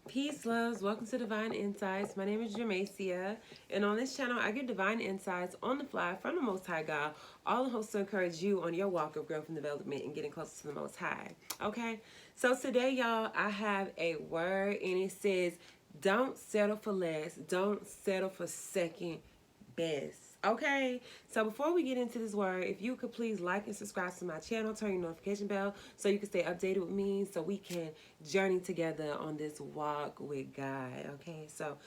Peace, loves. Welcome to Divine Insights. My name is Jamacia, and on this channel, I give divine insights on the fly from the Most High God. All in hopes to encourage you on your walk of growth and development and getting closer to the Most High. Okay, so today, y'all, I have a word, and it says, "Don't settle for less. Don't settle for second best." Okay, so before we get into this word, if you could please like and subscribe to my channel, turn your notification bell so you can stay updated with me, so we can journey together on this walk with God. Okay, so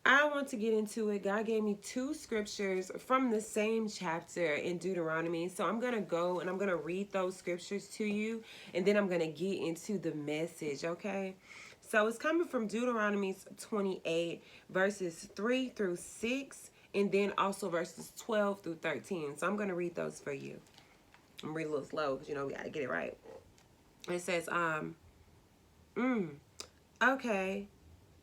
I want to get into it. God gave me two scriptures from the same chapter in Deuteronomy. So I'm going to go and I'm going to read those scriptures to you, and then I'm going to get into the message, okay? So it's coming from Deuteronomy 28, verses 3 through 6, and then also verses 12 through 13. So I'm going to read those for you. I'm reading a little slow because, we got to get it right. It says, okay,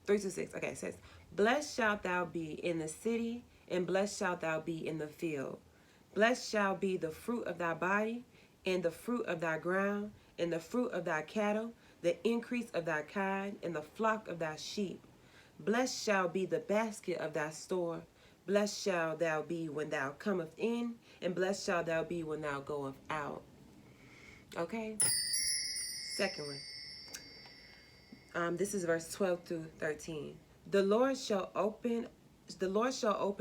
3 to 6. Okay, it says, "Blessed shalt thou be in the city, and blessed shalt thou be in the field. Blessed shall be the fruit of thy body, and the fruit of thy ground, and the fruit of thy cattle, the increase of thy kind, and the flock of thy sheep. Blessed shall be the basket of thy store. Blessed shall thou be when thou comest in, and blessed shall thou be when thou goest out." Okay? Second one. This is verse 12 through 13. The Lord shall open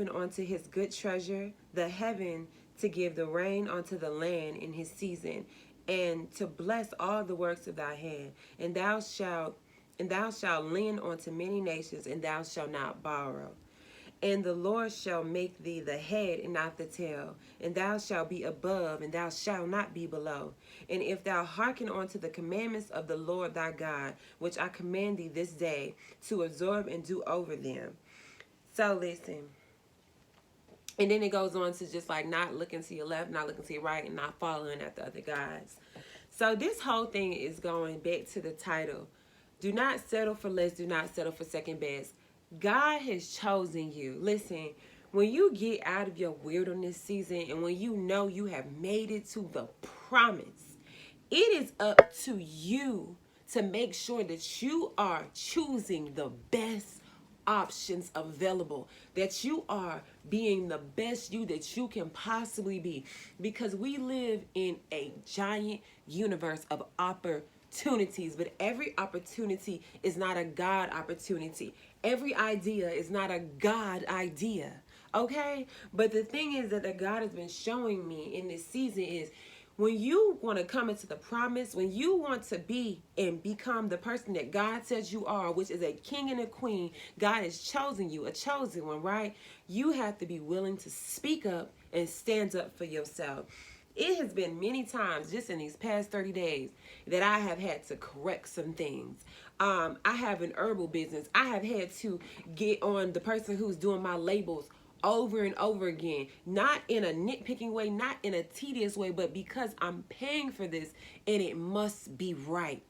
unto his good treasure the heaven, to give the rain unto the land in his season, and to bless all the works of thy hand. And thou shalt lend unto many nations, and thou shalt not borrow. And the Lord shall make thee the head and not the tail, and thou shalt be above, and thou shalt not be below. And if thou hearken unto the commandments of the Lord thy God, which I command thee this day, to observe and do over them. So listen. And then it goes on to just like not looking to your left, not looking to your right, and not following after other guys. So this whole thing is going back to the title. Do not settle for less. Do not settle for second best. God has chosen you. Listen, when you get out of your wilderness season and when you know you have made it to the promise, it is up to you to make sure that you are choosing the best options available, that you are being the best you that you can possibly be, because we live in a giant universe of opportunities, but every opportunity is not a God opportunity. Every idea is not a God idea. Okay? But the thing is that God has been showing me in this season is, when you want to come into the promise, when you want to be and become the person that God says you are, which is a king and a queen, God has chosen you, a chosen one, right? You have to be willing to speak up and stand up for yourself. It has been many times just in these past 30 days that I have had to correct some things. I have an herbal business. I have had to get on the person who's doing my labels over and over again, not in a nitpicking way, not in a tedious way, but because I'm paying for this and it must be right.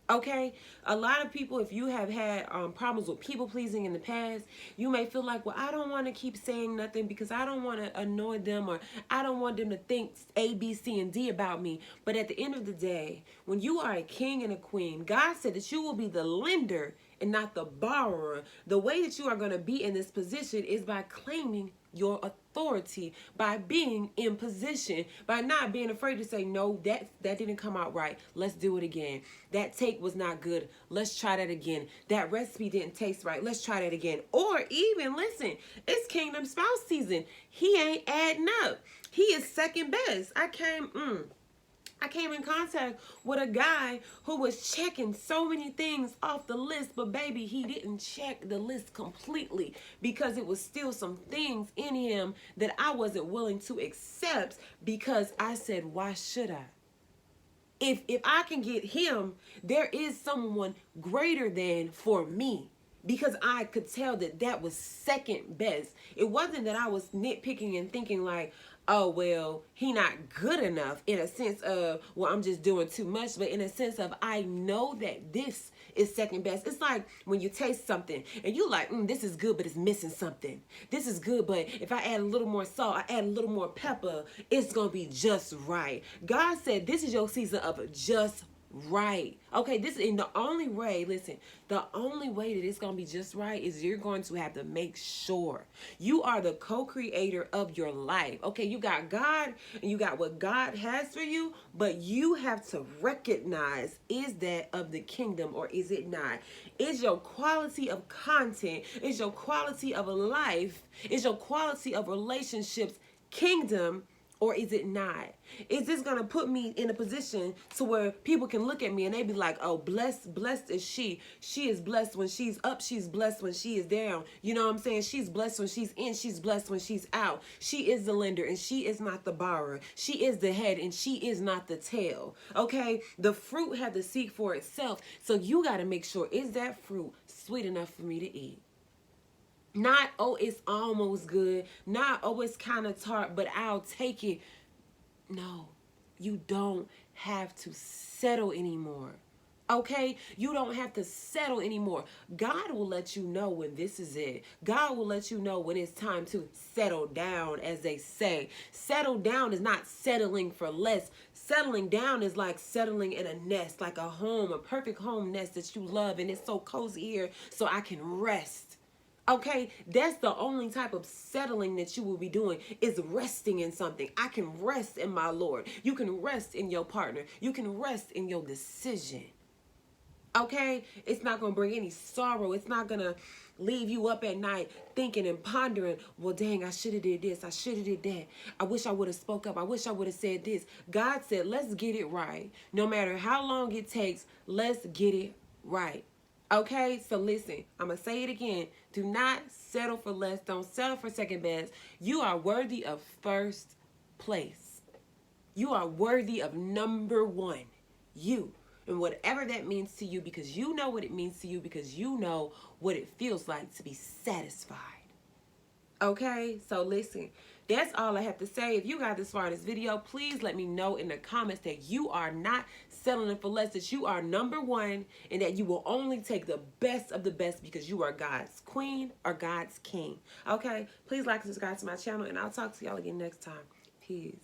Okay, a lot of people, if you have had problems with people pleasing in the past, you may feel like, well, I don't want to keep saying nothing because I don't want to annoy them, or I don't want them to think A, B, C, and D about me. But at the end of the day, when you are a king and a queen, God said that you will be the lender and not the borrower. The way that you are going to be in this position is by claiming your authority, by being in position, by not being afraid to say, no, that didn't come out right. Let's do it again. That take was not good. Let's try that again. That recipe didn't taste right. Let's try that again. Or even, listen, it's Kingdom Spouse season. He ain't adding up. He is second best. I came in contact with a guy who was checking so many things off the list, but baby, he didn't check the list completely because it was still some things in him that I wasn't willing to accept, because I said, why should I? If I can get him, there is someone greater than for me. Because I could tell that was second best. It wasn't that I was nitpicking and thinking like, oh, well, he not good enough, in a sense of, well, I'm just doing too much, but in a sense of, I know that this is second best. It's like when you taste something and you like, this is good, but it's missing something. This is good, but if I add a little more salt, I add a little more pepper, it's going to be just right. God said this is your season of just right. Okay, this is the only way, listen, the only way that it's going to be just right is you're going to have to make sure you are the co-creator of your life. Okay, you got God and you got what God has for you, but you have to recognize, is that of the kingdom or is it not? Is your quality of content, is your quality of a life, is your quality of relationships kingdom, or is it not? Is this gonna put me in a position to where people can look at me and they be like, oh, blessed is she. She is blessed when she's up, she's blessed when she is down. You know what I'm saying? She's blessed when she's in, she's blessed when she's out. She is the lender and she is not the borrower. She is the head and she is not the tail. Okay? The fruit had to seek for itself. So you gotta make sure, is that fruit sweet enough for me to eat? Not, oh, it's almost good. Not, oh, it's kind of tart, but I'll take it. No, you don't have to settle anymore. Okay? You don't have to settle anymore. God will let you know when this is it. God will let you know when it's time to settle down, as they say. Settle down is not settling for less. Settling down is like settling in a nest, like a home, a perfect home nest that you love, and it's so cozy here so I can rest. Okay, that's the only type of settling that you will be doing, is resting in something. I can rest in my Lord. You can rest in your partner. You can rest in your decision. Okay, it's not going to bring any sorrow. It's not going to leave you up at night thinking and pondering, well, dang, I should have did this. I should have did that. I wish I would have spoke up. I wish I would have said this. God said, let's get it right. No matter how long it takes, let's get it right. Okay, so listen, I'm going to say it again. Do not settle for less. Don't settle for second best. You are worthy of first place. You are worthy of number one. You. And whatever that means to you, because you know what it means to you, because you know what it feels like to be satisfied. Okay, so listen, that's all I have to say. If you got this far in this video, please let me know in the comments that you are not settling for less, that you are number one, and that you will only take the best of the best because you are God's queen or God's king. Okay, please like and subscribe to my channel, and I'll talk to y'all again next time. Peace.